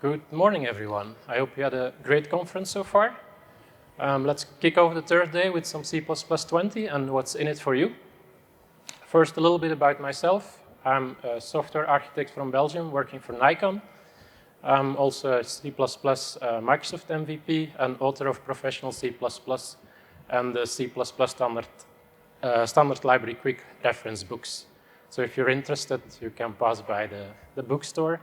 Good morning, everyone. I hope you had a great conference so far. Let's kick off the third day with some C++20 and what's in it for you. First, a little bit about myself. I'm a software architect from Belgium working for Nikon. I'm also a C++ Microsoft MVP and author of Professional C++ and the C++ standard library quick reference books. So if you're interested, you can pass by the bookstore.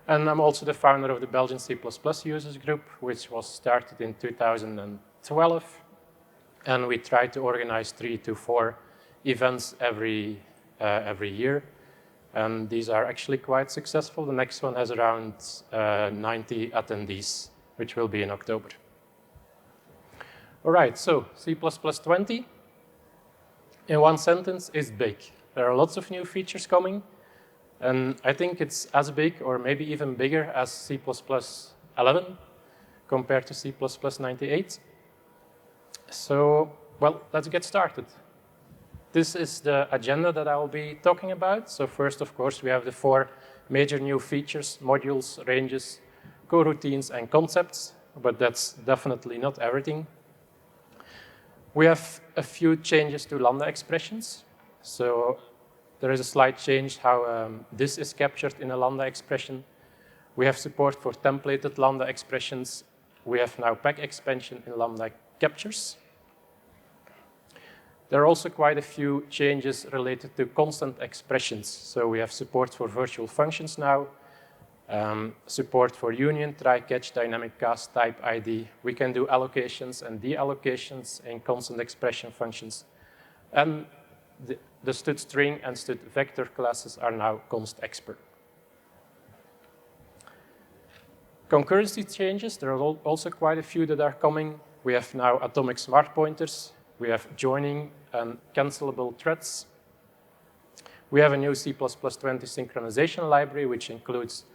And I'm also the founder of the Belgian C++ users group, which was started in 2012. And we try to organize 3 to 4 events every year. And these are actually quite successful. The next one has around 90 attendees, which will be in October. All right, so C++20, in one sentence, is big. There are lots of new features coming. And I think it's as big or maybe even bigger as C++11 compared to C++98. So, well, let's get started. This is the agenda that I will be talking about. So first, of course, we have the 4 major new features: modules, ranges, coroutines, and concepts. But that's definitely not everything. We have a few changes to lambda expressions. So there is a slight change how this is captured in a lambda expression. We have support for templated lambda expressions. We have now pack expansion in lambda captures. There are also quite a few changes related to constant expressions. So we have support for virtual functions now, support for union, try, catch, dynamic cast, type ID. We can do allocations and deallocations in constant expression functions. And the stud string and stud vector classes are now const expert. Concurrency changes, there are also quite a few that are coming. We have now atomic smart pointers. We have joining and cancelable threads. We have a new C++20 synchronization library, which includes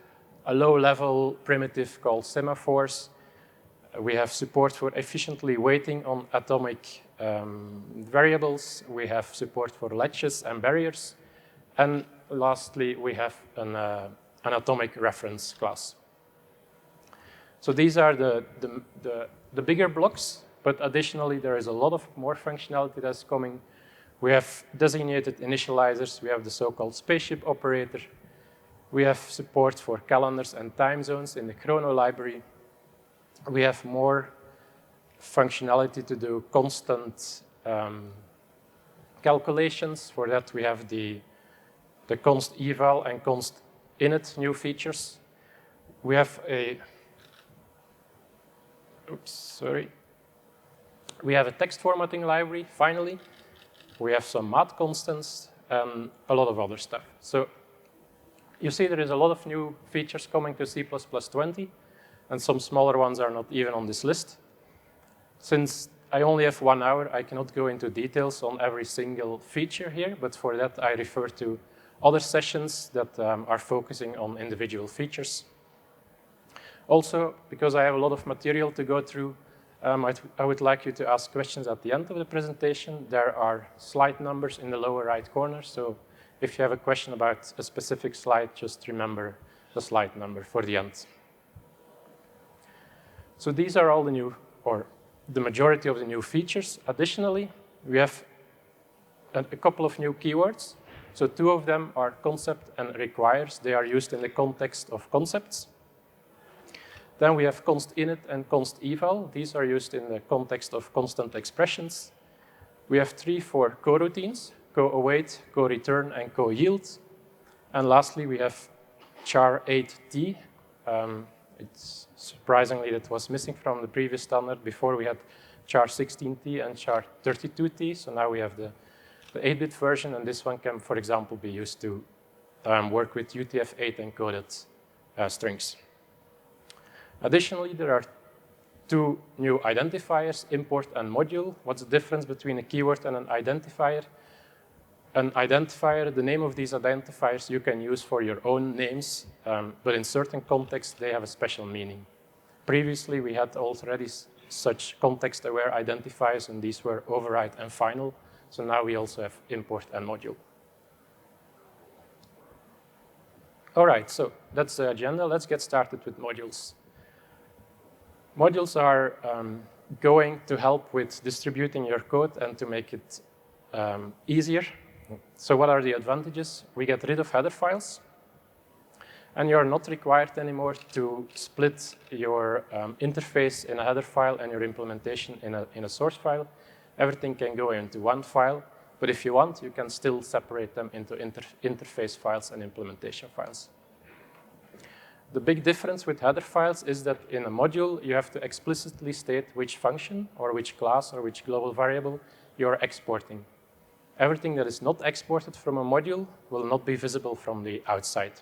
a low-level primitive called semaphores. We have support for efficiently waiting on atomic variables. We have support for latches and barriers. And lastly, we have an atomic reference class. So these are the bigger blocks, but additionally, there is a lot of more functionality that's coming. We have designated initializers. We have the so-called spaceship operator. We have support for calendars and time zones in the chrono library. We have more functionality to do constant calculations. For that, we have the const eval and const init new features. We have we have a text formatting library, finally. We have some math constants and a lot of other stuff. So you see there is a lot of new features coming to C++20, and some smaller ones are not even on this list. Since I only have 1 hour, I cannot go into details on every single feature here, but for that I refer to other sessions that are focusing on individual features. Also, because I have a lot of material to go through, I would like you to ask questions at the end of the presentation. There are slide numbers in the lower right corner, so if you have a question about a specific slide, just remember the slide number for the end. So these are all the new, or the majority of the new features. Additionally, we have a couple of new keywords. So 2 of them are concept and requires. They are used in the context of concepts. Then we have ConstInit and const-eval. These are used in the context of constant expressions. We have 3 for coroutines: co-await, co-return, and co-yield. And lastly, we have char 8t. It's surprisingly that was missing from the previous standard. Before we had char 16t and char 32t, so now we have the 8-bit version, and this one can, for example, be used to work with UTF-8 encoded strings. Additionally, there are 2 new identifiers, import and module. What's the difference between a keyword and an identifier? An identifier, the name of these identifiers you can use for your own names, but in certain contexts, they have a special meaning. Previously, we had already such context-aware identifiers, and these were override and final. So now we also have import and module. All right, so that's the agenda. Let's get started with modules. Modules are going to help with distributing your code and to make it easier. So what are the advantages? We get rid of header files, and you're not required anymore to split your interface in a header file and your implementation in a source file. Everything can go into one file, but if you want, you can still separate them into interface files and implementation files. The big difference with header files is that in a module, you have to explicitly state which function or which class or which global variable you're exporting. Everything that is not exported from a module will not be visible from the outside.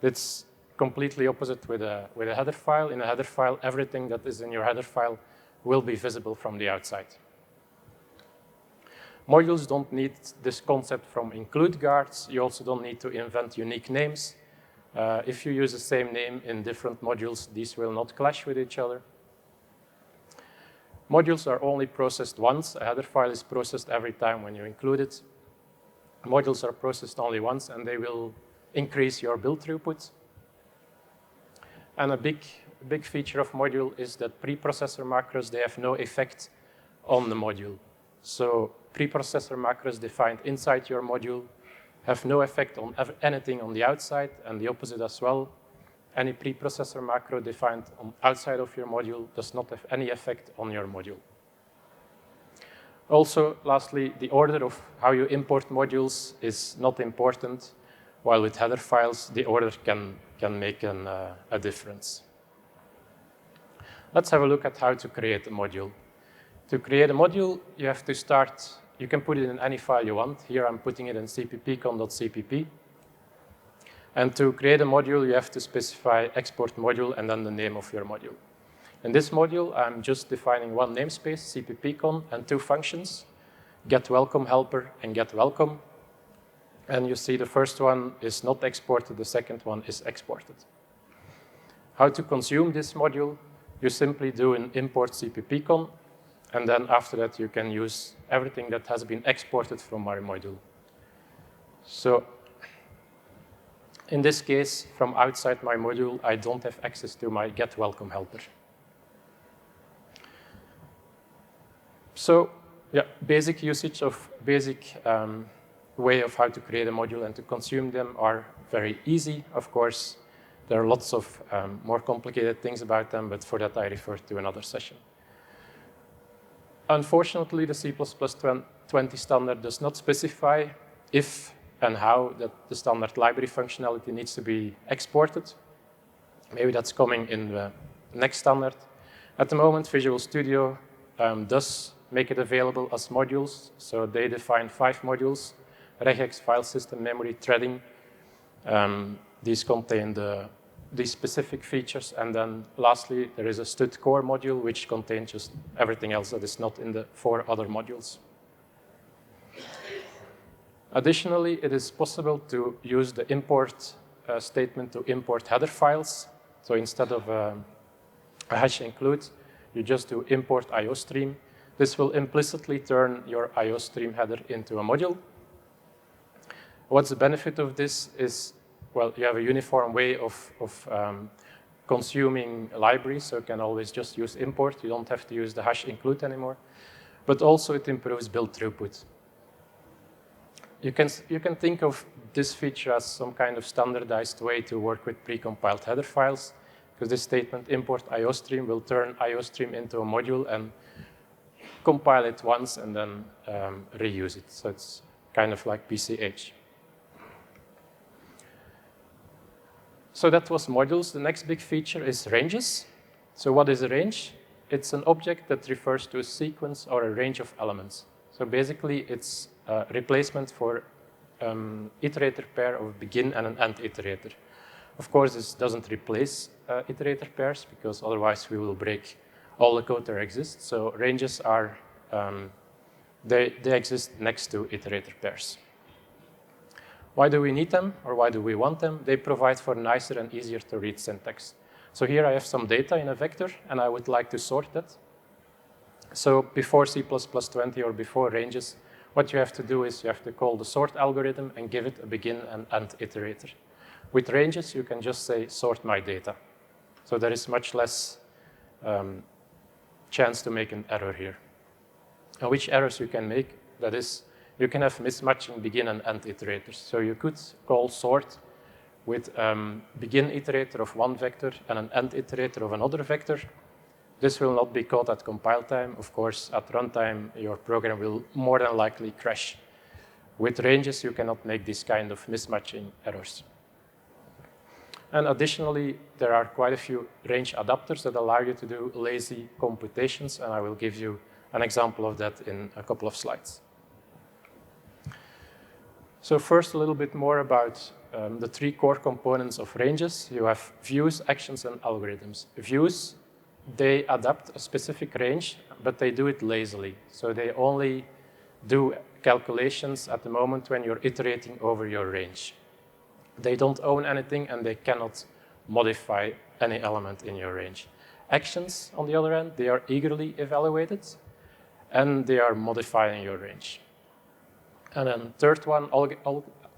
That's completely opposite with a header file. In a header file, everything that is in your header file will be visible from the outside. Modules don't need this concept from include guards. You also don't need to invent unique names. If you use the same name in different modules, these will not clash with each other. Modules are only processed once. A header file is processed every time when you include it. Modules are processed only once, and they will increase your build throughput. And a big feature of module is that preprocessor macros, they have no effect on the module. So preprocessor macros defined inside your module have no effect on anything on the outside, and the opposite as well. Any preprocessor macro defined on outside of your module does not have any effect on your module. Also, lastly, the order of how you import modules is not important, while with header files, the order can make a difference. Let's have a look at how to create a module. To create a module, you have to start. You can put it in any file you want. Here I'm putting it in cppcon.cpp. And to create a module, you have to specify export module and then the name of your module. In this module, I'm just defining one namespace, cppcon, and two functions, getWelcomeHelper and getWelcome. And you see the first one is not exported, the second one is exported. How to consume this module? You simply do an import cppcon, and then after that, you can use everything that has been exported from my module. So in this case, from outside my module, I don't have access to my getWelcomeHelper. So yeah, basic usage of basic way of how to create a module and to consume them are very easy. Of course, there are lots of more complicated things about them, but for that I refer to another session. Unfortunately, the C++20 standard does not specify if and how that the standard library functionality needs to be exported. Maybe that's coming in the next standard. At the moment, Visual Studio does make it available as modules. So they define 5 modules: regex, file system, memory, threading. These contain these specific features. And then lastly, there is a stud core module, which contains just everything else that is not in the 4 other modules. Additionally, it is possible to use the import statement to import header files. So instead of a hash include, you just do import IOStream. This will implicitly turn your IOStream header into a module. What's the benefit of this is, well, you have a uniform way of consuming libraries, so you can always just use import. You don't have to use the hash include anymore. But also it improves build throughput. You can think of this feature as some kind of standardized way to work with precompiled header files, because this statement, import IOStream, will turn IOStream into a module and compile it once and then reuse it. So it's kind of like PCH. So that was modules. The next big feature is ranges. So what is a range? It's an object that refers to a sequence or a range of elements. So basically, it's a replacement for iterator pair of begin and an end iterator. Of course, this doesn't replace iterator pairs, because otherwise we will break all the code there exists. So ranges are, they exist next to iterator pairs. Why do we need them, or why do we want them? They provide for nicer and easier to read syntax. So here I have some data in a vector, and I would like to sort that. So before C++20 or before ranges, what you have to do is you have to call the sort algorithm and give it a begin and end iterator. With ranges, you can just say, sort my data. So there is much less chance to make an error here. And which errors you can make, that is, you can have mismatching begin and end iterators. So you could call sort with begin iterator of one vector and an end iterator of another vector. This will not be caught at compile time. Of course, at runtime, your program will more than likely crash. With ranges, you cannot make this kind of mismatching errors. And additionally, there are quite a few range adapters that allow you to do lazy computations, and I will give you an example of that in a couple of slides. So first, a little bit more about the three core components of ranges. You have views, actions, and algorithms. Views, they adapt a specific range, but they do it lazily. So they only do calculations at the moment when you're iterating over your range. They don't own anything, and they cannot modify any element in your range. Actions, on the other hand, they are eagerly evaluated, and they are modifying your range. And then third one,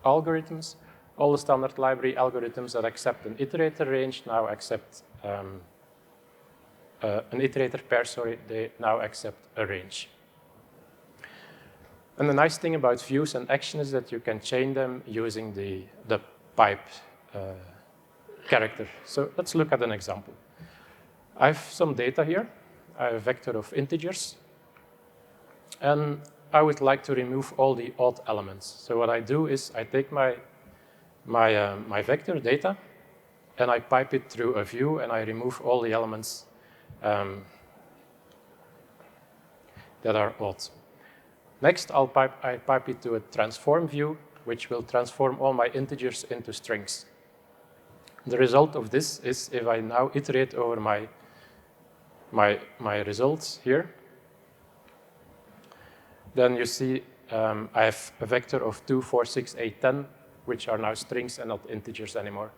algorithms. All the standard library algorithms that accept an iterator range now accept an iterator pair, they now accept a range. And the nice thing about views and actions is that you can chain them using the pipe character. So let's look at an example. I have some data here. I have a vector of integers. And I would like to remove all the odd elements. So what I do is I take my vector data, and I pipe it through a view, and I remove all the elements that are odd. Next, I pipe it to a transform view, which will transform all my integers into strings. The result of this is if I now iterate over my results here, then you see I have a vector of 2, 4, 6, 8, 10, which are now strings and not integers anymore.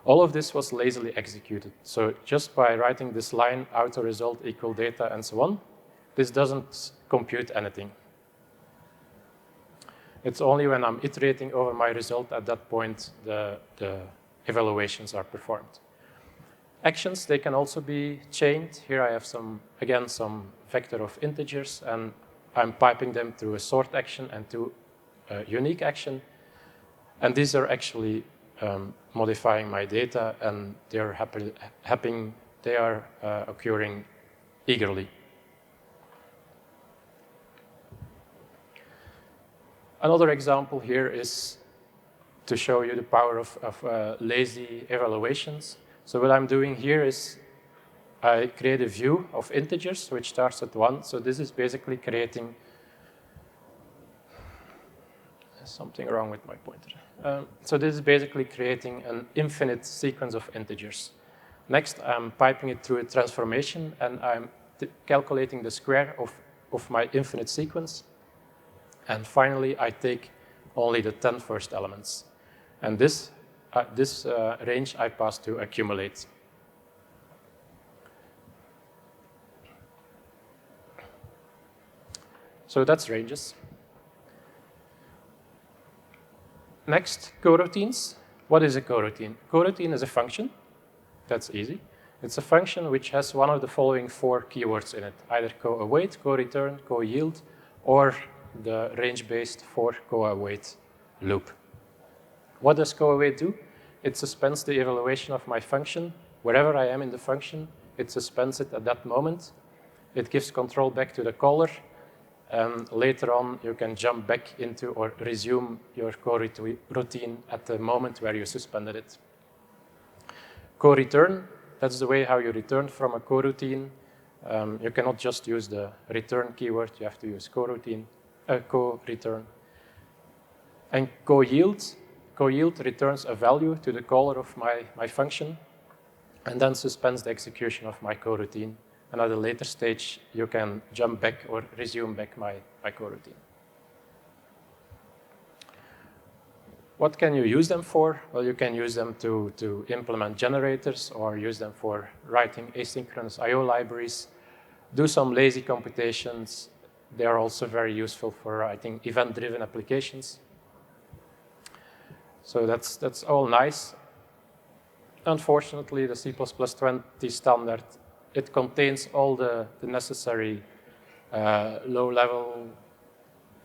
All of this was lazily executed. So just by writing this line, auto result equal data, and so on, this doesn't compute anything. It's only when I'm iterating over my result at that point the evaluations are performed. Actions, they can also be chained. Here I have some vector of integers, and I'm piping them through a sort action and to a unique action. And these are actually modifying my data, and they are occurring eagerly. Another example here is to show you the power of lazy evaluations. So what I'm doing here is I create a view of integers, which starts at 1. So this is basically creating something wrong with my pointer. So this is basically creating an infinite sequence of integers. Next, I'm piping it through a transformation, and I'm calculating the square of my infinite sequence. And finally, I take only the 10 first elements. And this range I pass to accumulate. So that's ranges. Next, coroutines. What is a coroutine? Coroutine is a function. That's easy. It's a function which has one of the following 4 keywords in it, either co-await, co-return, co-yield, or the range-based for co-await loop. What does co-await do? It suspends the evaluation of my function. Wherever I am in the function, it suspends it at that moment. It gives control back to the caller, and later on you can jump back into or resume your coroutine at the moment where you suspended it. Co-return, that's the way how you return from a coroutine. You cannot just use the return keyword, you have to use co-return. And co-yield returns a value to the caller of my function, and then suspends the execution of my coroutine. And at a later stage, you can jump back or resume back my coroutine. What can you use them for? Well, you can use them to implement generators, or use them for writing asynchronous I/O libraries, do some lazy computations. They are also very useful for writing event-driven applications. So that's all nice. Unfortunately, the C++20 standard, it contains all the necessary low-level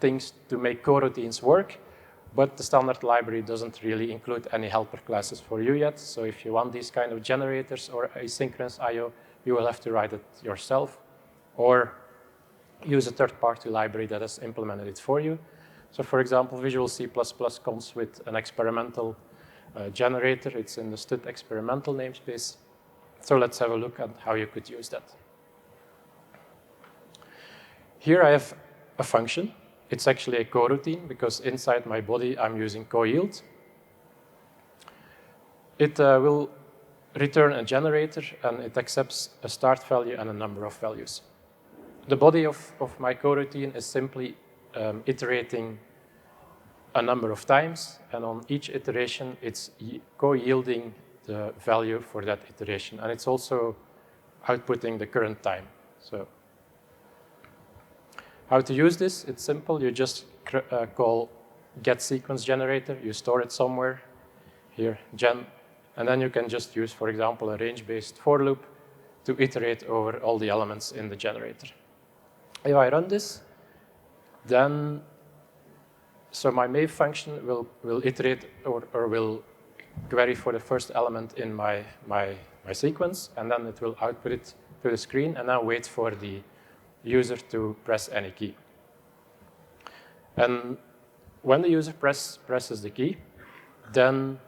things to make coroutines work, but the standard library doesn't really include any helper classes for you yet. So if you want these kind of generators or asynchronous I/O, you will have to write it yourself or use a third-party library that has implemented it for you. So for example, Visual C++ comes with an experimental generator. It's in the stud experimental namespace. So let's have a look at how you could use that. Here I have a function. It's actually a coroutine because inside my body I'm using coyield. It will return a generator and it accepts a start value and a number of values. The body of my coroutine is simply iterating a number of times, and on each iteration it's co-yielding the value for that iteration, and it's also outputting the current time. So how to use this? It's simple. You just call getSequenceGenerator. You store it somewhere here, gen, and then you can just use, for example, a range-based for loop to iterate over all the elements in the generator. If I run this, then so my main function will iterate or will query for the first element in my sequence, and then it will output it to the screen and then wait for the user to press any key. And when the user presses the key, then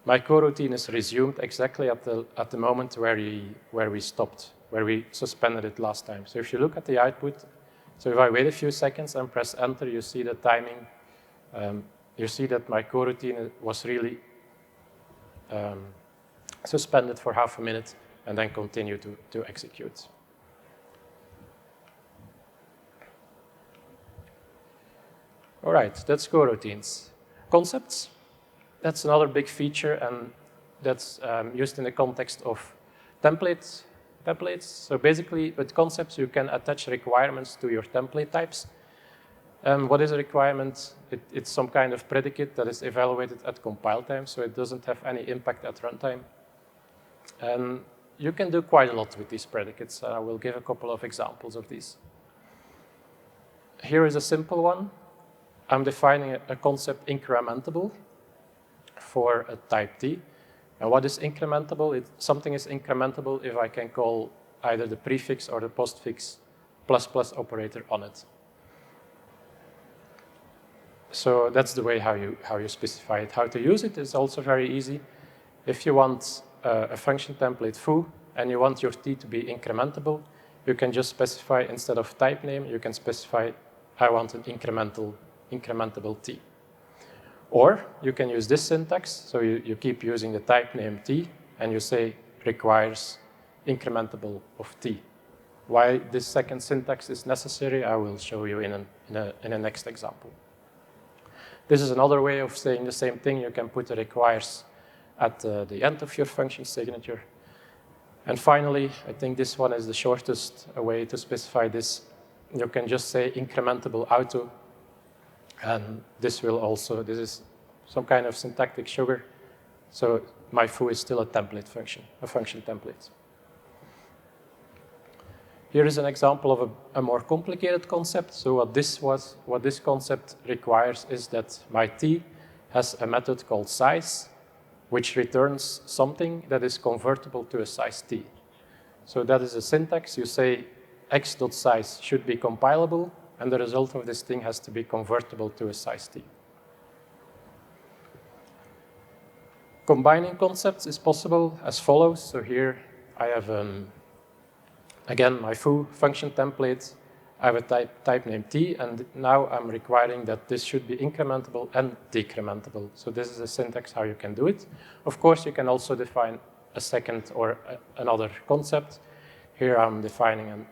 my coroutine is resumed exactly at the moment where we stopped, where we suspended it last time. So if you look at the output, so if I wait a few seconds and press enter, you see the timing. You see that my coroutine was really suspended for half a minute and then continue to execute. All right, that's coroutines. Concepts, that's another big feature, and that's used in the context of templates. So basically, with concepts, you can attach requirements to your template types. What is a requirement? It's some kind of predicate that is evaluated at compile time, so it doesn't have any impact at runtime. And you can do quite a lot with these predicates. I will give a couple of examples of these. Here is a simple one. I'm defining a concept incrementable for a type T. And what is incrementable? Something is incrementable if I can call either the prefix or the postfix ++ operator on it. So that's the way how you specify it. How to use it is also very easy. If you want a function template foo and you want your T to be incrementable, you can just specify, instead of type name, you can specify I want an incrementable T. Or you can use this syntax, so you keep using the type name T, and you say requires incrementable of T. Why this second syntax is necessary, I will show you in a next example. This is another way of saying the same thing. You can put the requires at the end of your function signature. And finally, I think this one is the shortest way to specify this. You can just say incrementable auto. And this is some kind of syntactic sugar. So my foo is still a template function, a function template. Here is an example of a more complicated concept. So what this concept requires is that my T has a method called size, which returns something that is convertible to a size T. So that is a syntax. You say x.size should be compilable, and the result of this thing has to be convertible to a size T. Combining concepts is possible as follows. So here I have, again, my foo function template. I have a type name T, and now I'm requiring that this should be incrementable and decrementable. So this is a syntax how you can do it. Of course, you can also define a second or another concept. Here I'm defining an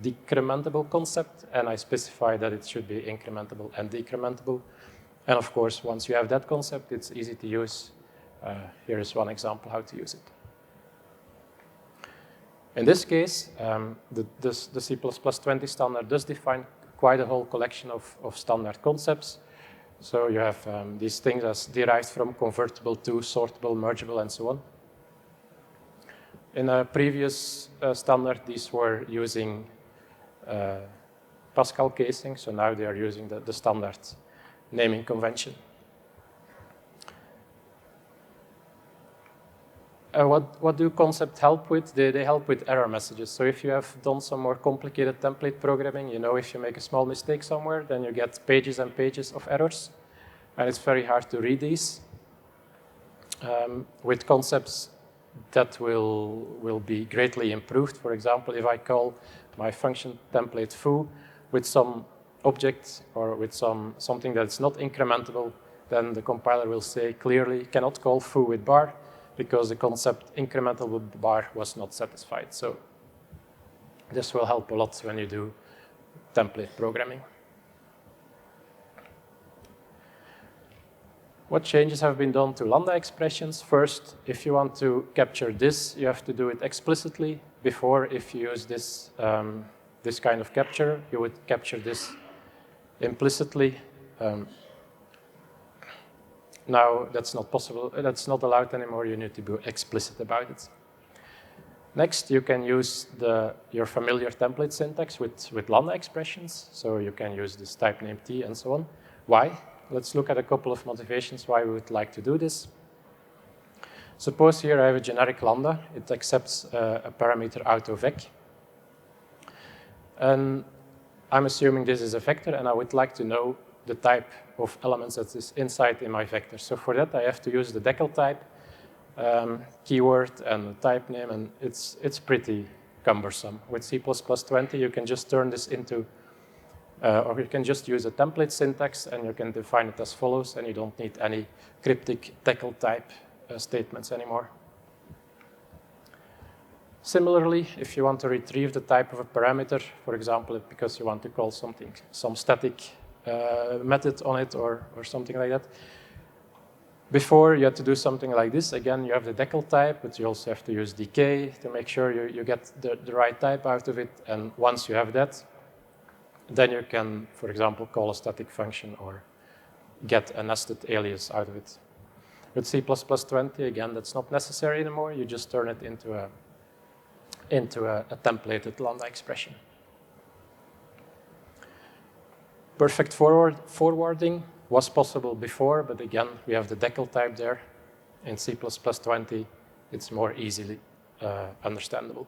decrementable concept, and I specify that it should be incrementable and decrementable. And of course, once you have that concept, it's easy to use. Here is one example how to use it. In this case, the C++20 standard does define quite a whole collection of standard concepts. So you have these things as derived from convertible to, sortable, mergeable, and so on. In a previous standard, these were using Pascal casing, so now they are using the standard naming convention. What do concepts help with? They help with error messages. So if you have done some more complicated template programming, you know if you make a small mistake somewhere, then you get pages and pages of errors. And it's very hard to read these. With concepts, that will be greatly improved. For example, if I call my function template foo with some object or with something that's not incrementable, then the compiler will say clearly cannot call foo with bar, because the concept incremental with bar was not satisfied. So this will help a lot when you do template programming. What changes have been done to lambda expressions? First, if you want to capture this, you have to do it explicitly. Before, if you use this, this kind of capture, you would capture this implicitly. Now that's not possible, that's not allowed anymore, you need to be explicit about it. Next, you can use your familiar template syntax with lambda expressions, so you can use this type name t and so on. Why? Let's look at a couple of motivations why we would like to do this. Suppose here I have a generic lambda, it accepts a parameter autovec. And I'm assuming this is a vector, and I would like to know the type of elements that is inside in my vector. So for that, I have to use the decal type keyword and the type name, and it's pretty cumbersome. With C++20, you can just turn this into, or you can just use a template syntax, and you can define it as follows, and you don't need any cryptic decal type statements anymore. Similarly, if you want to retrieve the type of a parameter, for example, because you want to call something, some static method on it or something like that. Before, you had to do something like this. Again, you have the decal type, but you also have to use decay to make sure you get the right type out of it. And once you have that, then you can, for example, call a static function or get a nested alias out of it. With C++20, again, that's not necessary anymore. You just turn it into a templated lambda expression. Perfect forwarding was possible before, but again, we have the decal type there. In C++20, it's more easily understandable.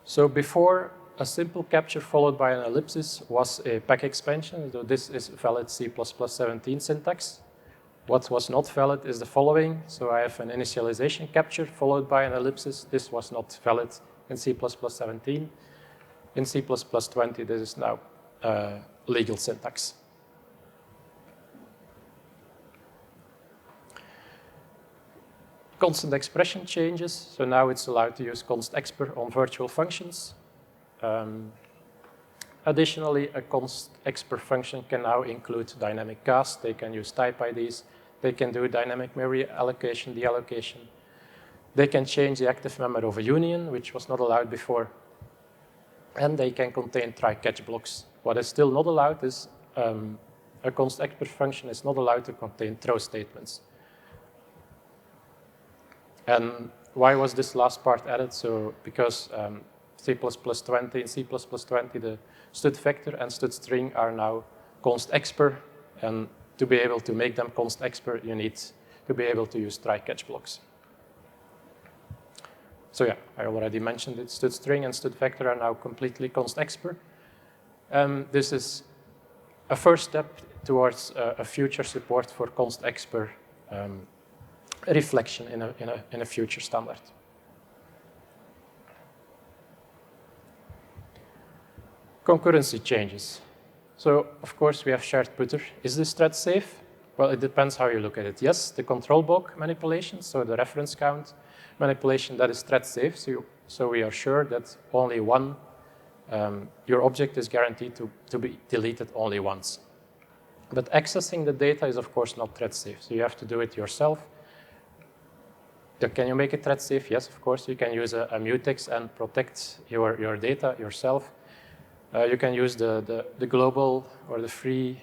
So before, a simple capture followed by an ellipsis was a pack expansion. So this is valid C++17 syntax. What was not valid is the following. So I have an initialization capture followed by an ellipsis. This was not valid in C++17. In C++20, this is now legal syntax. Constant expression changes. So now it's allowed to use constexpr on virtual functions. Additionally, a constexpr function can now include dynamic cast. They can use type IDs. They can do dynamic memory allocation, deallocation. They can change the active memory of a union, which was not allowed before. And they can contain try-catch blocks. What is still not allowed is a constexpr function is not allowed to contain throw statements. And why was this last part added? So because C++20 and C++20, the std vector and std string are now constexpr, and to be able to make them constexpr, you need to be able to use try-catch blocks. So yeah, I already mentioned it. Std string and std vector are now completely constexpr. This is a first step towards a future support for constexpr reflection in a future standard. Concurrency changes. So, of course, we have shared putter. Is this thread safe? Well, it depends how you look at it. Yes, the control block manipulation, so the reference count manipulation, that is thread safe. So we are sure that only one, your object is guaranteed to be deleted only once. But accessing the data is, of course, not thread safe. So you have to do it yourself. Can you make it thread safe? Yes, of course. You can use a mutex and protect your data yourself. You can use the global or the free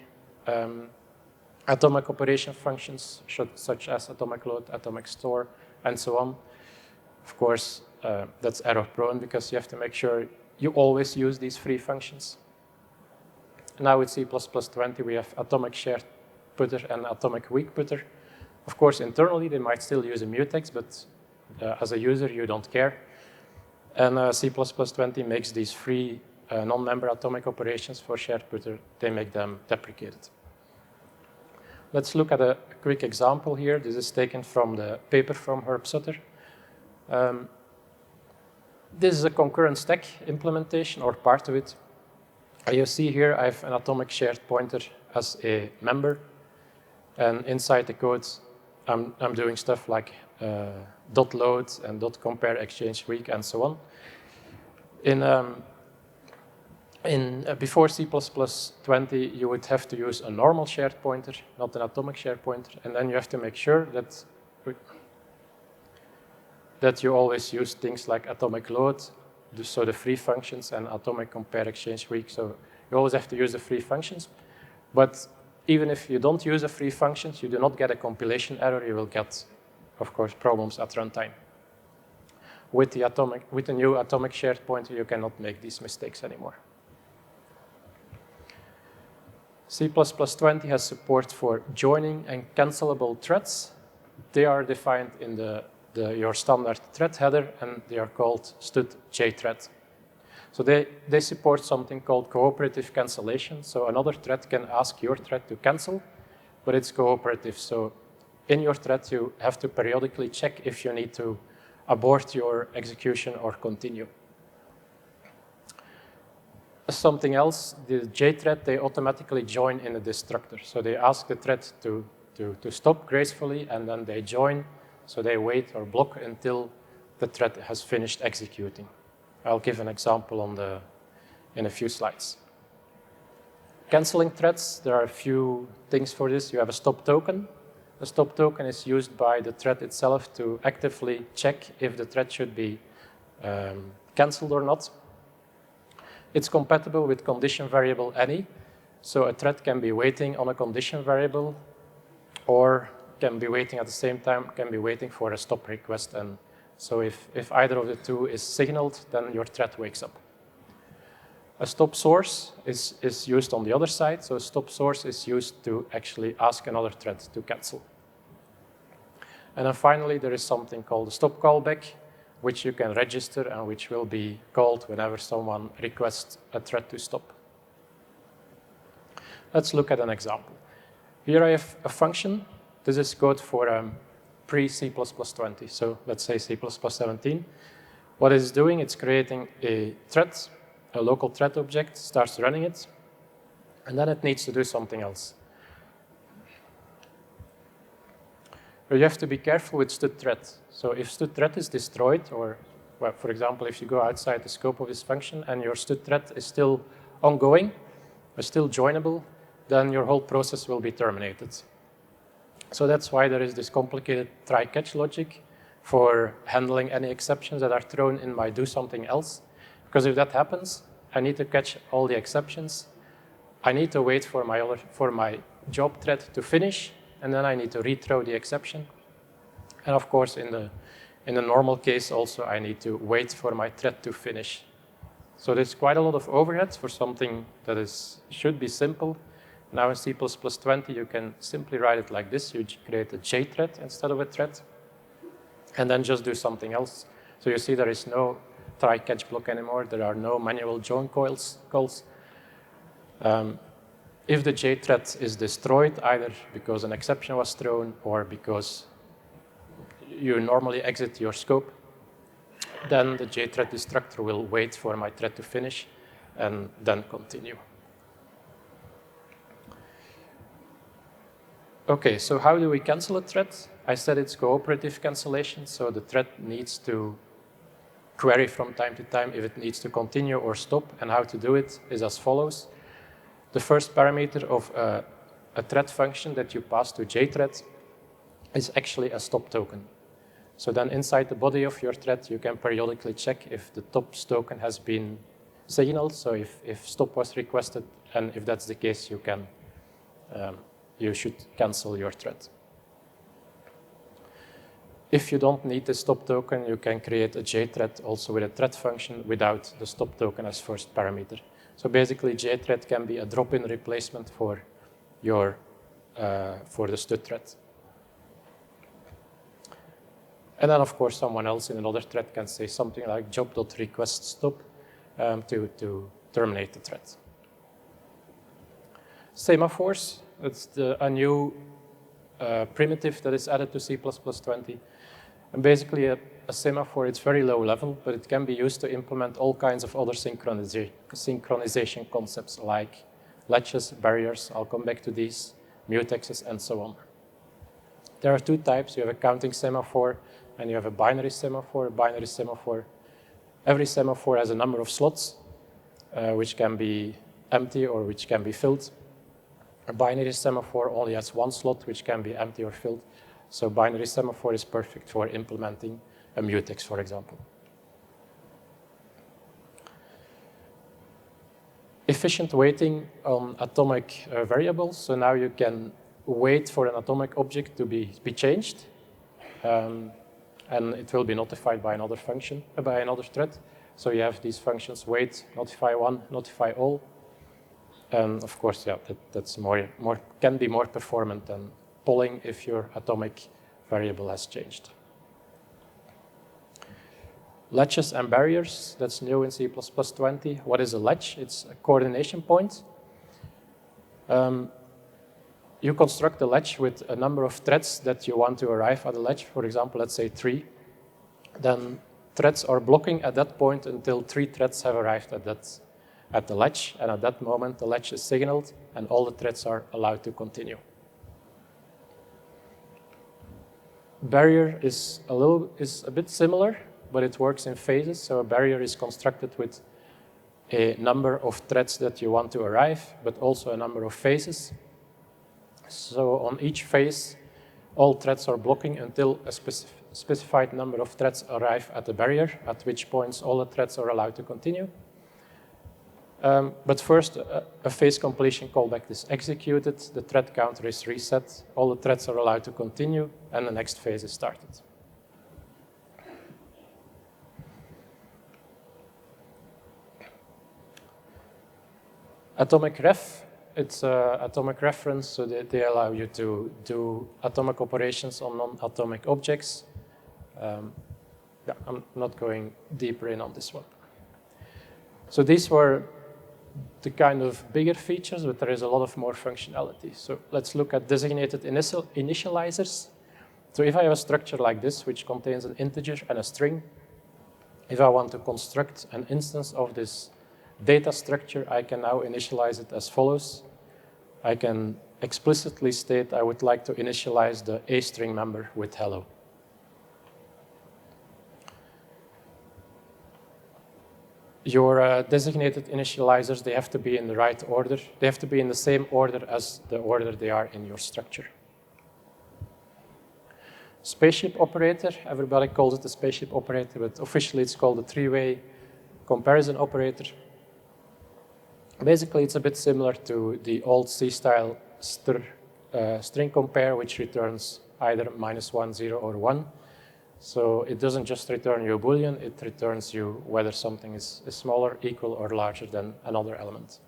atomic operation functions, such as atomic load, atomic store, and so on. Of course, that's error prone because you have to make sure you always use these free functions. Now with C++20, we have atomic shared putter and atomic weak putter. Of course, internally, they might still use a mutex, but as a user, you don't care. And C++20 makes these free non-member atomic operations for shared putter. They make them deprecated. Let's look at a quick example here. This is taken from the paper from Herb Sutter. This is a concurrent stack implementation, or part of it. You see here, I have an atomic shared pointer as a member. And inside the code, I'm doing stuff like dot load and dot compare exchange weak and so on. Before C++20, you would have to use a normal shared pointer, not an atomic shared pointer, and then you have to make sure that you always use things like atomic load, so the free functions, and atomic compare exchange weak. So you always have to use the free functions. But even if you don't use the free functions, you do not get a compilation error. You will get, of course, problems at runtime. With the new atomic shared pointer, you cannot make these mistakes anymore. C++20 has support for joining and cancelable threads. They are defined in your standard thread header, and they are called std_jthread. So they support something called cooperative cancellation. So another thread can ask your thread to cancel, but it's cooperative. So in your thread, you have to periodically check if you need to abort your execution or continue. Something else, the jthread, they automatically join in a destructor. So they ask the thread to stop gracefully, and then they join. So they wait or block until the thread has finished executing. I'll give an example in a few slides. Canceling threads, there are a few things for this. You have a stop token. The stop token is used by the thread itself to actively check if the thread should be canceled or not. It's compatible with condition variable any. So a thread can be waiting on a condition variable, or can be waiting at the same time, can be waiting for a stop request. And so if either of the two is signaled, then your thread wakes up. A stop source is used on the other side. So a stop source is used to actually ask another thread to cancel. And then finally, there is something called a stop callback, which you can register and which will be called whenever someone requests a thread to stop. Let's look at an example. Here I have a function. This is code for pre-C++20. So let's say C++17. What it's doing, it's creating a thread, a local thread object, starts running it, and then it needs to do something else. But you have to be careful with std_thread. So if std_thread is destroyed, or well, for example, if you go outside the scope of this function and your std_thread is still ongoing, or still joinable, then your whole process will be terminated. So that's why there is this complicated try-catch logic for handling any exceptions that are thrown in my do something else. Because if that happens, I need to catch all the exceptions. I need to wait for my job thread to finish, and then I need to rethrow the exception. And of course, in the normal case also, I need to wait for my thread to finish. So there's quite a lot of overhead for something that should be simple. Now in C++20, you can simply write it like this. You create a jthread instead of a thread, and then just do something else. So you see there is no try-catch block anymore. There are no manual join calls. If the jthread is destroyed, either because an exception was thrown or because you normally exit your scope, then the jthread destructor will wait for my thread to finish and then continue. Okay, so how do we cancel a thread? I said it's cooperative cancellation, so the thread needs to query from time to time if it needs to continue or stop, and how to do it is as follows. The first parameter of a thread function that you pass to jthread is actually a stop token. So then inside the body of your thread, you can periodically check if the tops token has been signaled. So if stop was requested, and if that's the case, you should cancel your thread. If you don't need the stop token, you can create a JThread also with a thread function without the stop token as first parameter. So basically, JThread can be a drop-in replacement for your for the stud thread. And then, of course, someone else in another thread can say something like job.requestStop to terminate the thread. Semaphores, it's a new primitive that is added to C++20. And basically, a semaphore, it's very low level, but it can be used to implement all kinds of other synchronization concepts like latches, barriers, I'll come back to these, mutexes, and so on. There are two types. You have a counting semaphore, and you have a binary semaphore. Binary semaphore, every semaphore has a number of slots, which can be empty or which can be filled. A binary semaphore only has one slot, which can be empty or filled. So binary semaphore is perfect for implementing a mutex, for example. Efficient waiting on atomic variables. So now you can wait for an atomic object to be changed, and it will be notified by another function, by another thread. So you have these functions: wait, notify one, notify all. And of course, yeah, that's can be more performant than polling if your atomic variable has changed. Latches and barriers, that's new in C++20. What is a latch? It's a coordination point. You construct a latch with a number of threads that you want to arrive at the latch. For example, let's say 3. Then threads are blocking at that point until 3 threads have arrived at the latch, and at that moment the latch is signaled and all the threads are allowed to continue. Barrier is a bit similar, but it works in phases. So a barrier is constructed with a number of threads that you want to arrive, but also a number of phases. So on each phase, all threads are blocking until a specified number of threads arrive at the barrier, at which points all the threads are allowed to continue. But first, a phase completion callback is executed, the thread counter is reset, all the threads are allowed to continue, and the next phase is started. Atomic ref, it's atomic reference, so they allow you to do atomic operations on non-atomic objects. Yeah, I'm not going deeper in on this one. So these were the kind of bigger features, but there is a lot of more functionality. So let's look at designated initializers. So if I have a structure like this, which contains an integer and a string, if I want to construct an instance of this data structure, I can now initialize it as follows. I can explicitly state I would like to initialize the A string member with hello. Your designated initializers, they have to be in the right order. They have to be in the same order as the order they are in your structure. Spaceship operator, everybody calls it the spaceship operator, but officially it's called the three-way comparison operator. Basically, it's a bit similar to the old C-style string compare, which returns either -1, 0, or 1. So it doesn't just return you a Boolean, it returns you whether something is smaller, equal, or larger than another element.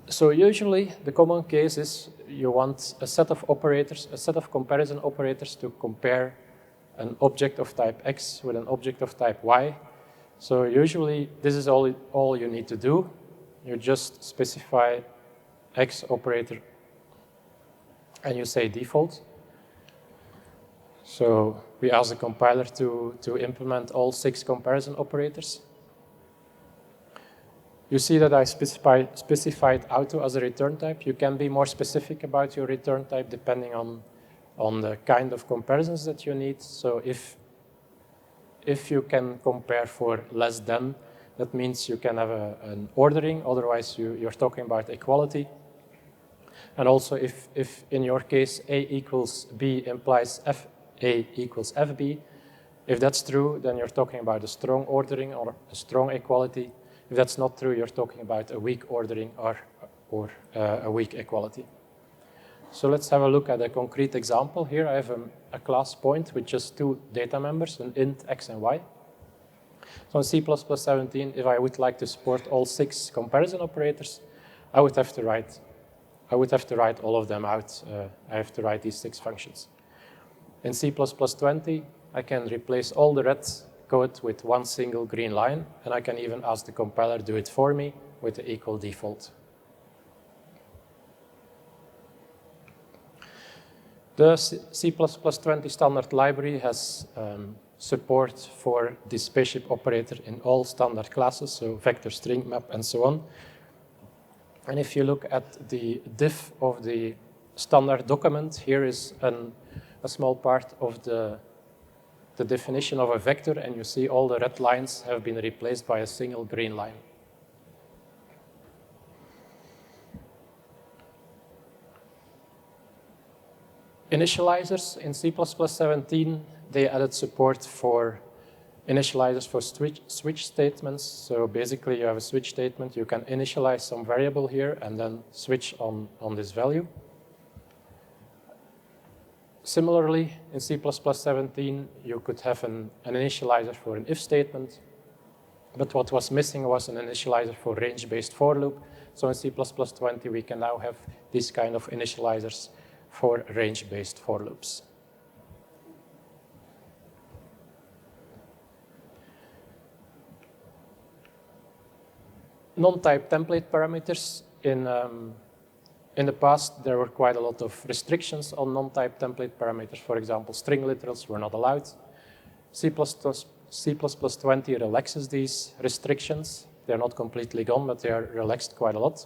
So usually, the common case is you want a set of operators, a set of comparison operators to compare an object of type X with an object of type Y. So usually, this is all you need to do. You just specify X operator and you say default. So we ask the compiler to implement all 6 comparison operators. You see that I specified auto as a return type. You can be more specific about your return type depending on the kind of comparisons that you need. So if you can compare for less than, that means you can have an ordering, otherwise you're talking about equality. And also if in your case A equals B implies FA equals FB, if that's true, then you're talking about a strong ordering or a strong equality. If that's not true, you're talking about a weak ordering or a weak equality. So let's have a look at a concrete example. Here I have a class point with just two data members, an int x and y. So in C++17, if I would like to support all 6 comparison operators, I would have to write all of them out. I have to write these 6 functions. In C++20, I can replace all the red code with one single green line, and I can even ask the compiler to do it for me with the equal default. The C++20 standard library has support for the spaceship operator in all standard classes, so vector, string, map, and so on. And if you look at the diff of the standard document, here is a small part of the definition of a vector, and you see all the red lines have been replaced by a single green line. Initializers in C++17, they added support for initializers for switch statements. So basically you have a switch statement, you can initialize some variable here and then switch on this value. Similarly, in C++17, you could have an initializer for an if statement, but what was missing was an initializer for range-based for loop. So in C++20, we can now have these kind of initializers for range-based for loops. Non-type template parameters. In the past, there were quite a lot of restrictions on non-type template parameters. For example, string literals were not allowed. C++20 relaxes these restrictions. They're not completely gone, but they are relaxed quite a lot.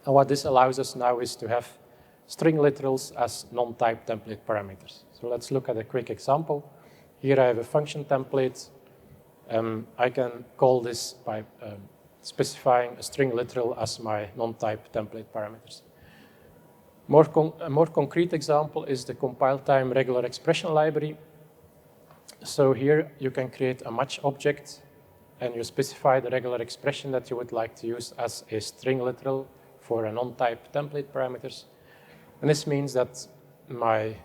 And what this allows us now is to have string literals as non-type template parameters. So let's look at a quick example. Here I have a function template. I can call this by specifying a string literal as my non-type template parameters. A more concrete example is the compiletime regular expression library. So here you can create a match object and you specify the regular expression that you would like to use as a string literal for a non-type template parameters. And this means that my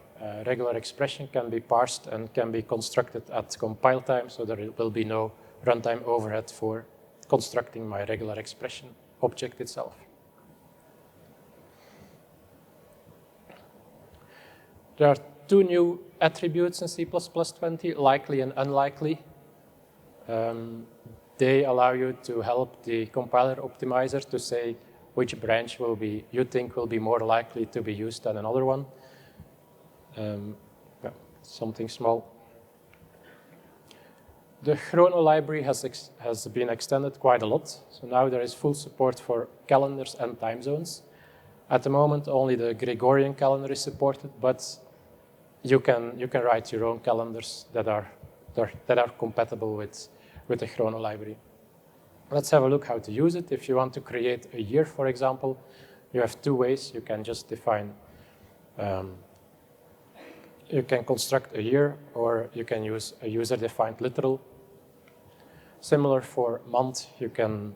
regular expression can be parsed and can be constructed at compile time, so there will be no runtime overhead for constructing my regular expression object itself. There are two new attributes in C++20, likely and unlikely. They allow you to help the compiler optimizer to say which branch you think will be more likely to be used than another one. Something small. The Chrono library has been extended quite a lot. So now there is full support for calendars and time zones. At the moment, only the Gregorian calendar is supported, but you can write your own calendars that are compatible with the Chrono library. Let's have a look how to use it. If you want to create a year, for example, you have two ways. You can just define, you can construct a year, or you can use a user-defined literal. Similar for month, there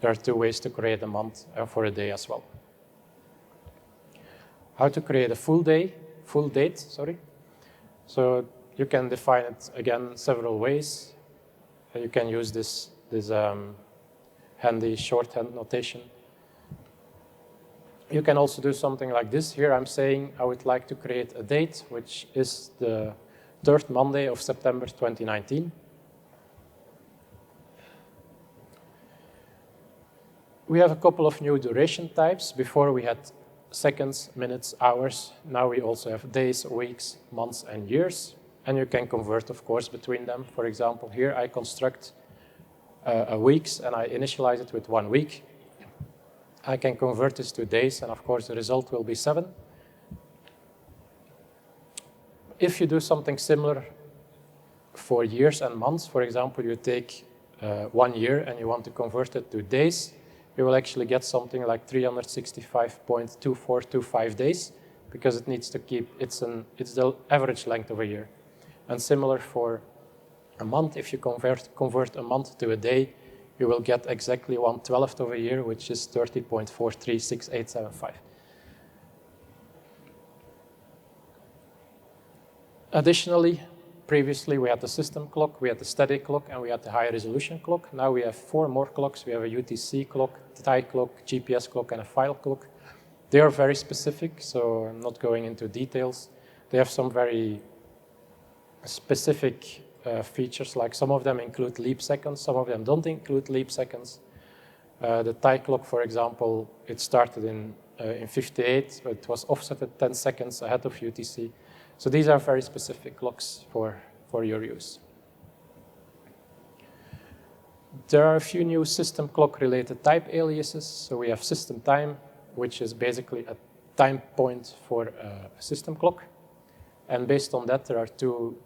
are two ways to create a month and for a day as well. How to create a full date, sorry. So you can define it again several ways. You can use this handy shorthand notation. You can also do something like this. Here I'm saying I would like to create a date, which is the 3rd Monday of September 2019. We have a couple of new duration types. Before we had seconds, minutes, hours. Now we also have days, weeks, months, and years. And you can convert, of course, between them. For example, here I construct a weeks and I initialize it with 1 week. I can convert this to days, and of course the result will be 7. If you do something similar for years and months, for example, you take 1 year and you want to convert it to days, you will actually get something like 365.2425 days, because it needs to keep, it's the average length of a year. And similar for a month, if you convert a month to a day, you will get exactly 1/12 of a year, which is 30.436875. Additionally, previously we had the system clock, we had the static clock, and we had the high resolution clock. Now we have 4 more clocks. We have a UTC clock, TIE clock, GPS clock, and a file clock. They are very specific, so I'm not going into details. They have some very specific features, like some of them include leap seconds, some of them don't include leap seconds. The TIE clock, for example, it started in 58, but it was offset at 10 seconds ahead of UTC. So these are very specific clocks for your use. There are a few new system clock related type aliases. So we have system time, which is basically a time point for a system clock. And based on that, there are 2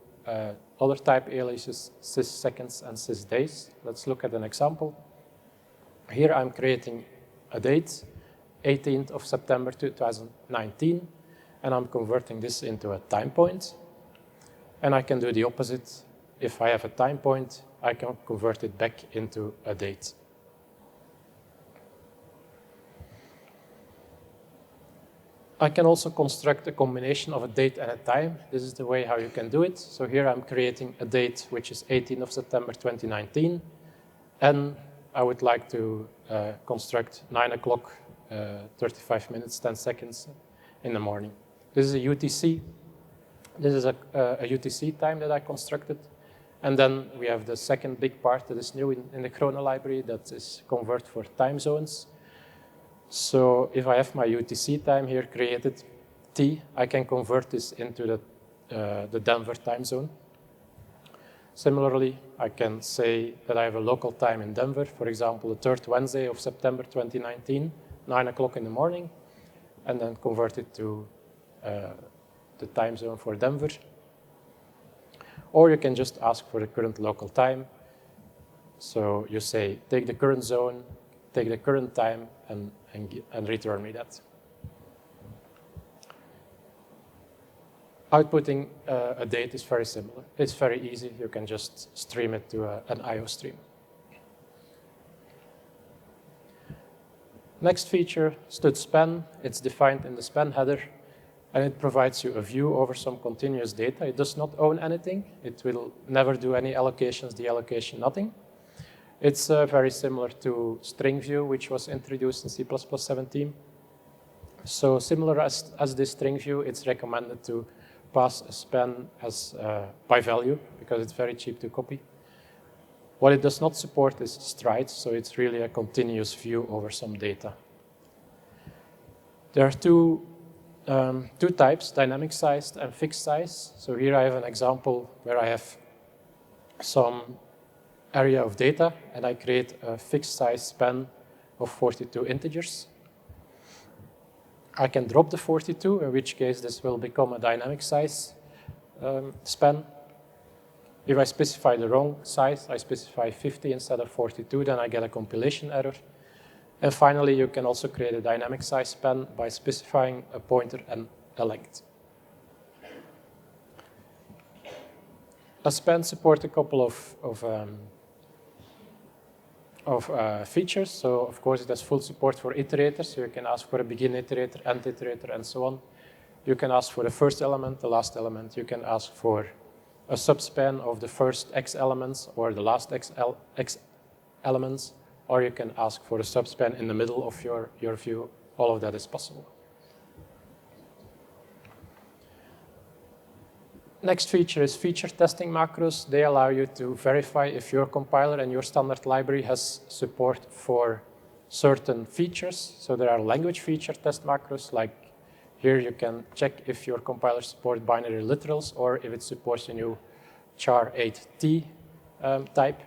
other type aliases, sysseconds and sysdays. Let's look at an example. Here I'm creating a date, 18th of September 2019, and I'm converting this into a time point. And I can do the opposite. If I have a time point, I can convert it back into a date. I can also construct a combination of a date and a time. This is the way how you can do it. So here I'm creating a date, which is 18th of September 2019. And I would like to construct 9 o'clock, 35 minutes, 10 seconds in the morning. This is a UTC. This is a UTC time that I constructed. And then we have the second big part that is new in the Chrono library, that is convert for time zones. So if I have my UTC time here created, T, I can convert this into the Denver time zone. Similarly, I can say that I have a local time in Denver, for example, the 3rd Wednesday of September 2019, 9 o'clock in the morning, and then convert it to the time zone for Denver. Or you can just ask for the current local time. So you say, take the current zone, take the current time, and return me that. Outputting a date is very similar. It's very easy. You can just stream it to an I/O stream. Next feature, stud span. It's defined in the span header, and it provides you a view over some continuous data. It does not own anything. It will never do any allocations, deallocation, nothing. It's very similar to string view, which was introduced in C++17. So similar as this string view, it's recommended to pass a span as by value, because it's very cheap to copy. What it does not support is strides, so it's really a continuous view over some data. There are two types, dynamic sized and fixed size. So here I have an example where I have some area of data, and I create a fixed size span of 42 integers. I can drop the 42, in which case this will become a dynamic size span. If I specify the wrong size, I specify 50 instead of 42, then I get a compilation error. And finally, you can also create a dynamic size span by specifying a pointer and a length. A span supports a couple of features. So of course it has full support for iterators. So you can ask for a begin iterator, end iterator, and so on. You can ask for the first element, the last element. You can ask for a subspan of the first X elements or the last X elements, or you can ask for a subspan in the middle of your view. All of that is possible. Next feature is feature testing macros. They allow you to verify if your compiler and your standard library has support for certain features. So there are language feature test macros, like here you can check if your compiler supports binary literals or if it supports a new char8t type.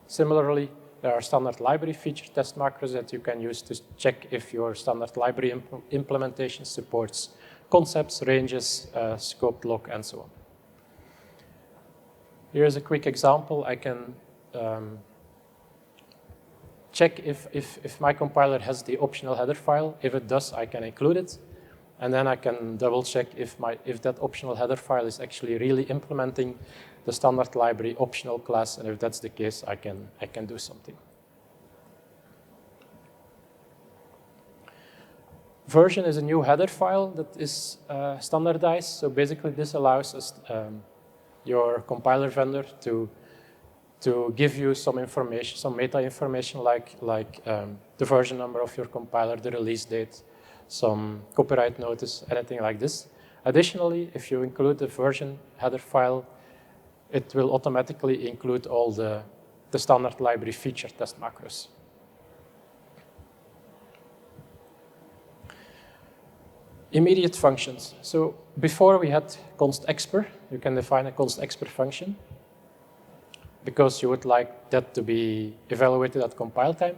Similarly, there are standard library feature test macros that you can use to check if your standard library implementation supports concepts, ranges, scope lock, and so on. Here's a quick example. I can check if my compiler has the optional header file. If it does, I can include it. And then I can double check if that optional header file is actually really implementing the standard library optional class. And if that's the case, I can do something. Version is a new header file that is standardized. So basically, this allows us, your compiler vendor to give you some information, some meta information like the version number of your compiler, the release date, some copyright notice, anything like this. Additionally, if you include the version header file, it will automatically include all the standard library feature test macros. Immediate functions. So before we had constexpr, you can define a constexpr function because you would like that to be evaluated at compile time.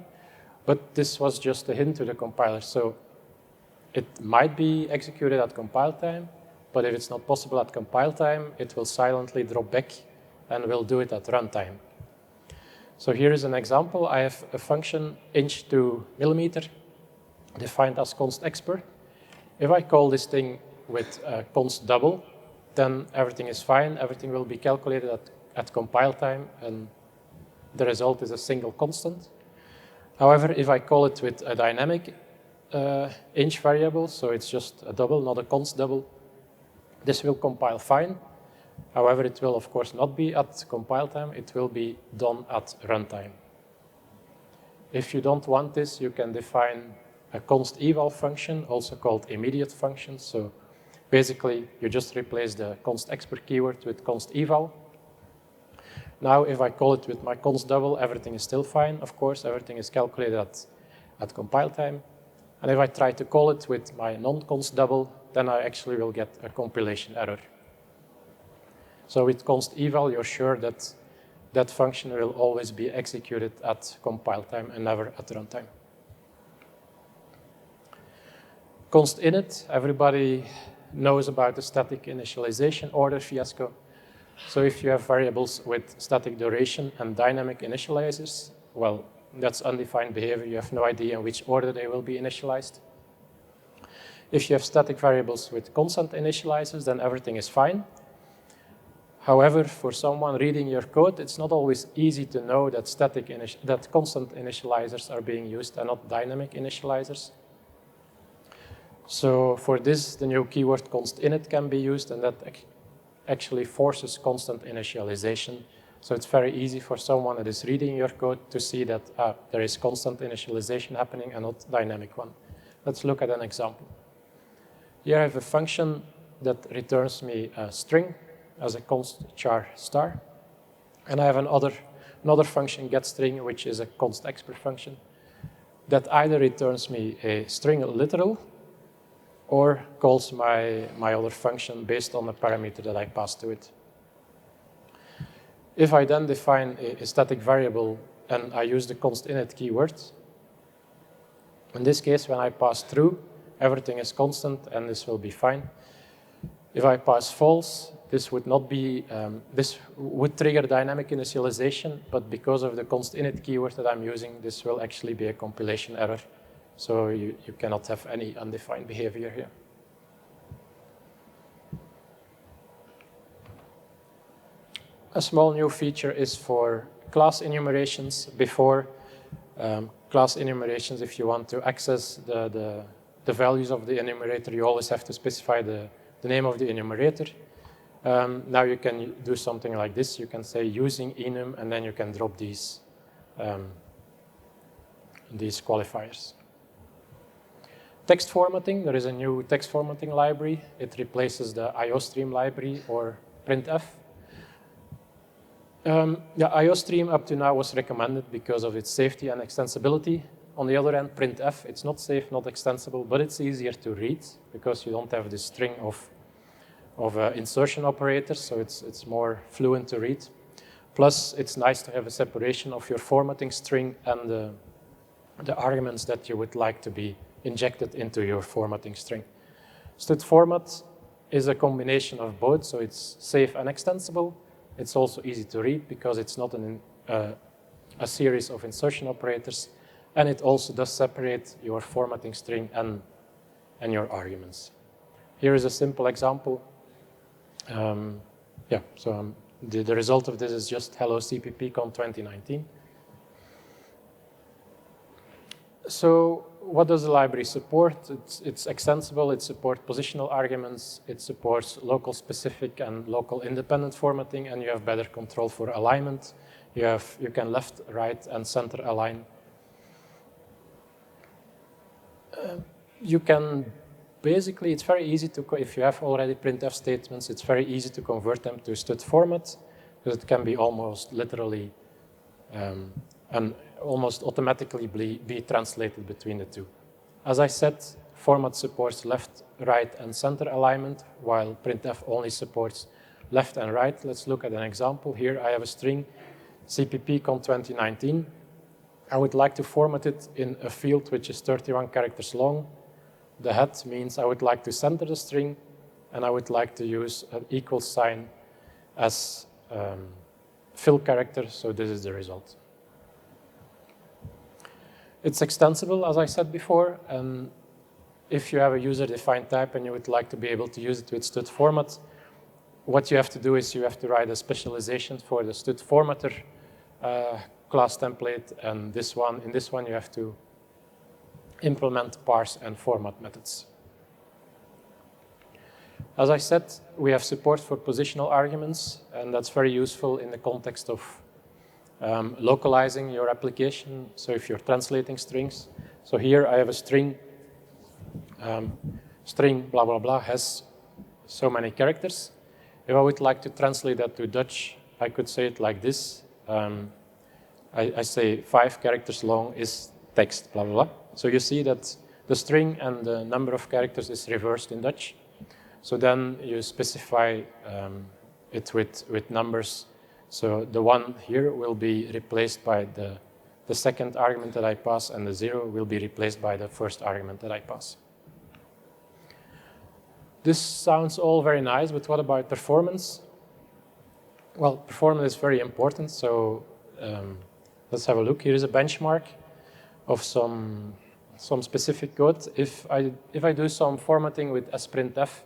But this was just a hint to the compiler. So it might be executed at compile time, but if it's not possible at compile time, it will silently drop back and will do it at runtime. So here is an example. I have a function inch to millimeter defined as constexpr. If I call this thing with const double, then everything is fine. Everything will be calculated at compile time, and the result is a single constant. However, if I call it with a dynamic inch variable, so it's just a double, not a const double, this will compile fine. However, it will, of course, not be at compile time. It will be done at runtime. If you don't want this, you can define a const eval function, also called immediate function. So basically, you just replace the constexpr keyword with const eval. Now, if I call it with my const double, everything is still fine. Of course, everything is calculated at compile time. And if I try to call it with my non-const double, then I actually will get a compilation error. So with const eval, you're sure that that function will always be executed at compile time and never at runtime. ConstInit, everybody knows about the static initialization order fiasco. So if you have variables with static duration and dynamic initializers, well, that's undefined behavior. You have no idea in which order they will be initialized. If you have static variables with constant initializers, then everything is fine. However, for someone reading your code, it's not always easy to know that constant initializers are being used and not dynamic initializers. So for this, the new keyword constinit can be used, and that actually forces constant initialization. So it's very easy for someone that is reading your code to see that there is constant initialization happening and not dynamic one. Let's look at an example. Here I have a function that returns me a string as a const char star. And I have another function getString, which is a constexpr function that either returns me a string literal or calls my other function based on the parameter that I pass to it. If I then define a static variable and I use the constinit keyword, in this case, when I pass through, everything is constant and this will be fine. If I pass false, this would not be, this would trigger dynamic initialization, but because of the constinit keyword that I'm using, this will actually be a compilation error. So you cannot have any undefined behavior here. A small new feature is for class enumerations. Before class enumerations, if you want to access the values of the enumerator, you always have to specify the name of the enumerator. Now you can do something like this. You can say using enum, and then you can drop these qualifiers. Text formatting, there is a new text formatting library. It replaces the IOStream library or printf. IOStream up to now was recommended because of its safety and extensibility. On the other hand, printf, it's not safe, not extensible, but it's easier to read because you don't have this string of insertion operators, so it's more fluent to read. Plus, it's nice to have a separation of your formatting string and the arguments that you would like to be injected into your formatting string. Std format is a combination of both, so it's safe and extensible. It's also easy to read because it's not a series of insertion operators. And it also does separate your formatting string and your arguments. Here is a simple example. The result of this is just hello CppCon 2019. So what does the library support? It's extensible, it supports positional arguments, it supports local specific and local independent formatting, and you have better control for alignment. You can left, right, and center align. You can basically, it's very easy to, if you have already printf statements, it's very easy to convert them to std format, because it can be almost literally and almost automatically be translated between the two. As I said, format supports left, right, and center alignment, while printf only supports left and right. Let's look at an example. Here I have a string, CppCon 2019. I would like to format it in a field which is 31 characters long. The head means I would like to center the string, and I would like to use an equal sign as fill character, so this is the result. It's extensible, as I said before, and if you have a user-defined type and you would like to be able to use it with std format, what you have to do is you have to write a specialization for the std formatter class template, and in this one you have to implement parse and format methods. As I said, we have support for positional arguments, and that's very useful in the context of localizing your application. So if you're translating strings, so here I have a string, string blah blah blah has so many characters. If I would like to translate that to Dutch, I could say it like this. I say 5 characters long is text blah blah blah. So you see that the string and the number of characters is reversed in Dutch. So then you specify it with numbers. So the 1 here will be replaced by the second argument that I pass, and the 0 will be replaced by the first argument that I pass. This sounds all very nice, but what about performance? Well, performance is very important, so let's have a look. Here is a benchmark of some specific code. If I do some formatting with sprintf,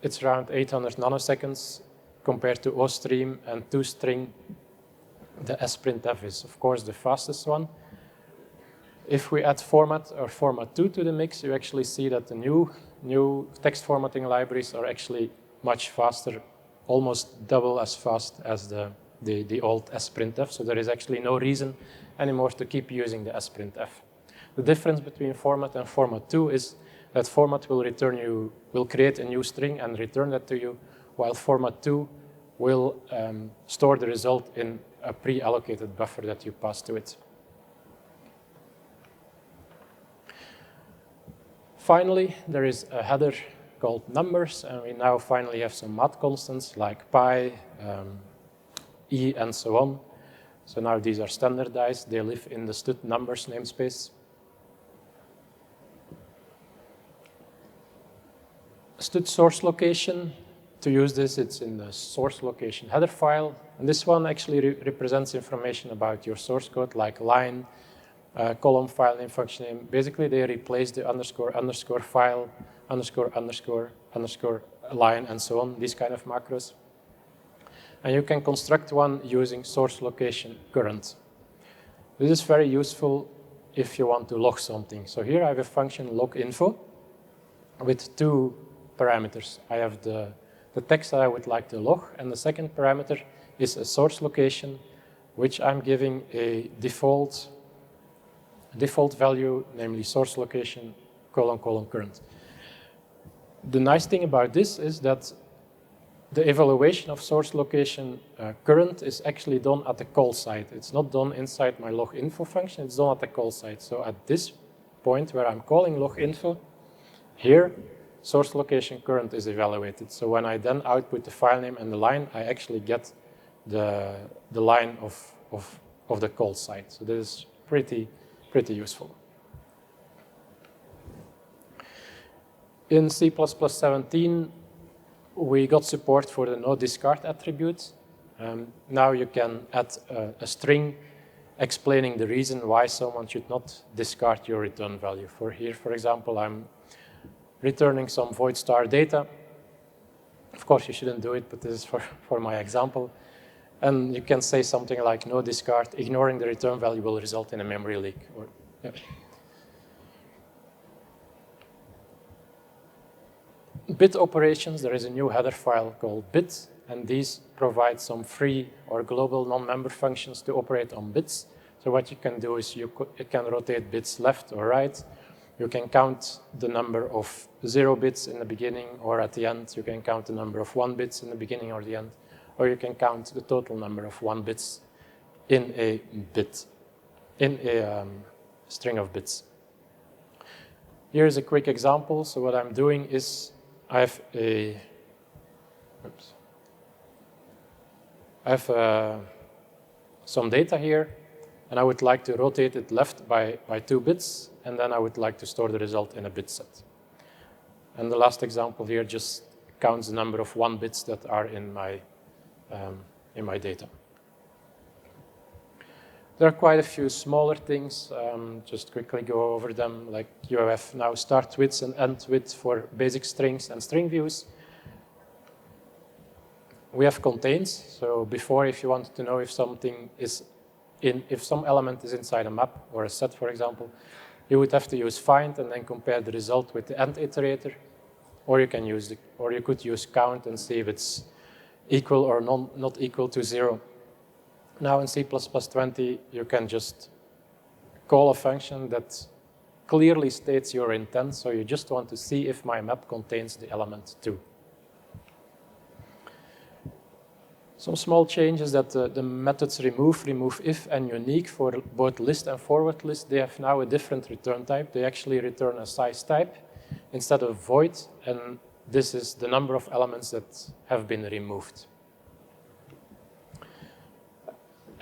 it's around 800 nanoseconds compared to ostream and toString. The sprintf is, of course, the fastest one. If we add format or format2 to the mix, you actually see that the new text formatting libraries are actually much faster, almost double as fast as the old sprintf. So there is actually no reason anymore to keep using the sprintf. The difference between format and format2 is that format will create a new string and return that to you, while format2 will store the result in a pre-allocated buffer that you pass to it. Finally, there is a header called numbers, and we now finally have some math constants like pi, e, and so on. So now these are standardized. They live in the std numbers namespace. Std source location. To use this, it's in the source location header file. And this one actually represents information about your source code, like line, column, file name, function name. Basically, they replace the underscore file, underscore line, and so on, these kind of macros. And you can construct one using source location current. This is very useful if you want to log something. So here I have a function log info with 2 parameters. I have the text that I would like to log, and the second parameter is a source location, which I'm giving a default value, namely source location, : current. The nice thing about this is that the evaluation of source location current is actually done at the call site. It's not done inside my log info function, it's done at the call site. So at this point where I'm calling log info, here, source location current is evaluated. So when I then output the file name and the line, I actually get the line of the call site. So this is pretty useful. In C++17, we got support for the no discard attribute. Now you can add a string explaining the reason why someone should not discard your return value. For here, for example, I'm returning some void star data. Of course, you shouldn't do it, but this is for my example. And you can say something like, no discard, ignoring the return value will result in a memory leak. Or, yeah. Bit operations, there is a new header file called bit, and these provide some free or global non-member functions to operate on bits. So what you can do is you can rotate bits left or right. You can count the number of 0 bits in the beginning or at the end. You can count the number of 1 bits in the beginning or the end. Or you can count the total number of 1 bits in a bit, in a string of bits. Here's a quick example. So what I'm doing is I have some data here, and I would like to rotate it left by 2 bits, and then I would like to store the result in a bit set. And the last example here just counts the number of 1 bits that are in my data. There are quite a few smaller things. Just quickly go over them. Like you have now start widths and end widths for basic strings and string views. We have contains. So before, if you wanted to know if something is if some element is inside a map or a set, for example, you would have to use find and then compare the result with the end iterator, or you could use count and see if it's equal or not equal to 0. Now in C++20, you can just call a function that clearly states your intent. So you just want to see if my map contains the element 2. Some small changes that the methods remove if and unique for both list and forward list. They have now a different return type. They actually return a size type instead of void. And this is the number of elements that have been removed.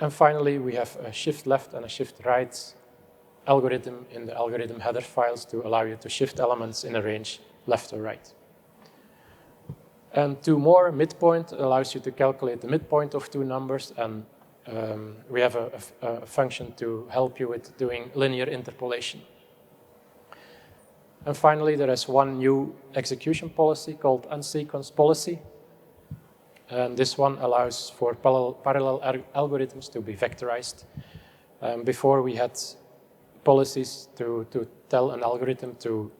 And finally, we have a shift left and a shift right algorithm in the algorithm header files to allow you to shift elements in a range left or right. And 2 more, midpoint allows you to calculate the midpoint of 2 numbers, and we have a function to help you with doing linear interpolation. And finally, there is one new execution policy called unsequence policy. And this one allows for parallel algorithms to be vectorized. Before we had policies to tell an algorithm to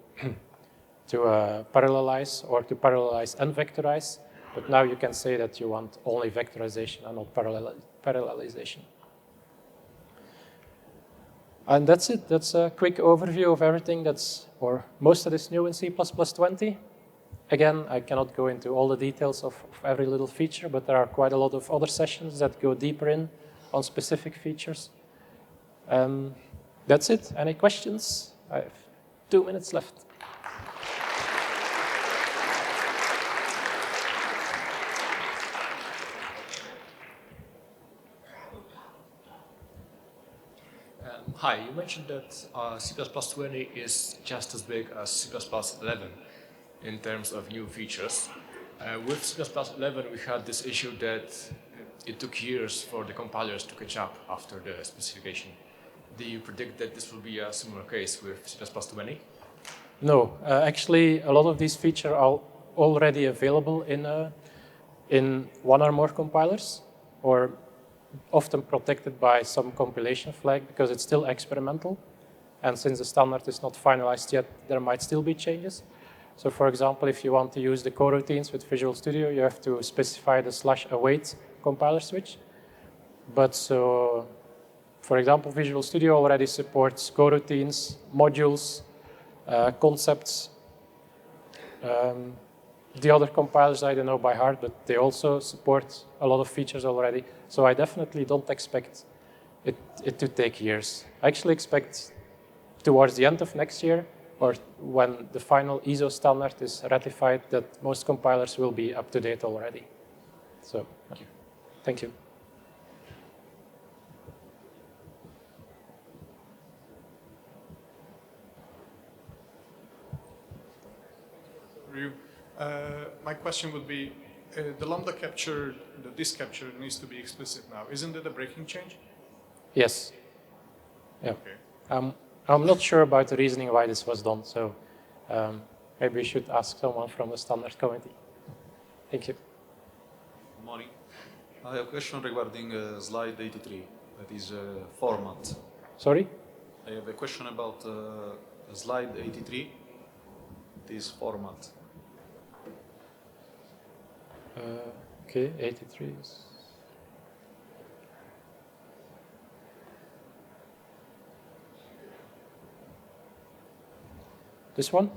parallelize or to parallelize and vectorize, but now you can say that you want only vectorization and not parallelization. And that's it. That's a quick overview of everything or most of this new in C++20. Again, I cannot go into all the details of every little feature, but there are quite a lot of other sessions that go deeper on specific features. That's it. Any questions? I have 2 minutes left. Hi, you mentioned that C++20 is just as big as C++11 in terms of new features. With C++11, we had this issue that it took years for the compilers to catch up after the specification. Do you predict that this will be a similar case with C++20? No, actually, a lot of these features are already available in 1 or more compilers, or often protected by some compilation flag because it's still experimental. And since the standard is not finalized yet, there might still be changes. So for example, if you want to use the coroutines with Visual Studio, you have to specify the /await compiler switch. But so, for example, Visual Studio already supports coroutines, modules, concepts. The other compilers I don't know by heart, but they also support a lot of features already. So I definitely don't expect it to take years. I actually expect towards the end of next year, or when the final ISO standard is ratified, that most compilers will be up to date already. So, thank you. My question would be, the lambda capture, the disk capture needs to be explicit now. Isn't it a breaking change? Yes. Yeah. Okay. I'm not sure about the reasoning why this was done, so maybe we should ask someone from the standard committee. Thank you. Good morning. I have a question regarding slide 83, that is format. Sorry? I have a question about slide 83, it is format. Okay, 83 is... This one?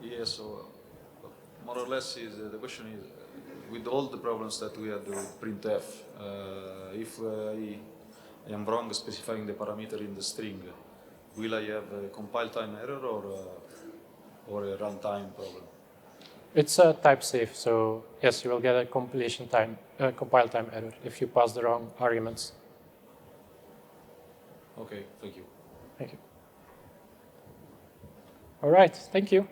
Yes, so more or less the question is, with all the problems that we had with printf, if I am wrong specifying the parameter in the string, will I have a compile time error or a runtime problem? It's a type safe, so yes, you will get a compile time error if you pass the wrong arguments. Okay, thank you. Thank you. All right, thank you.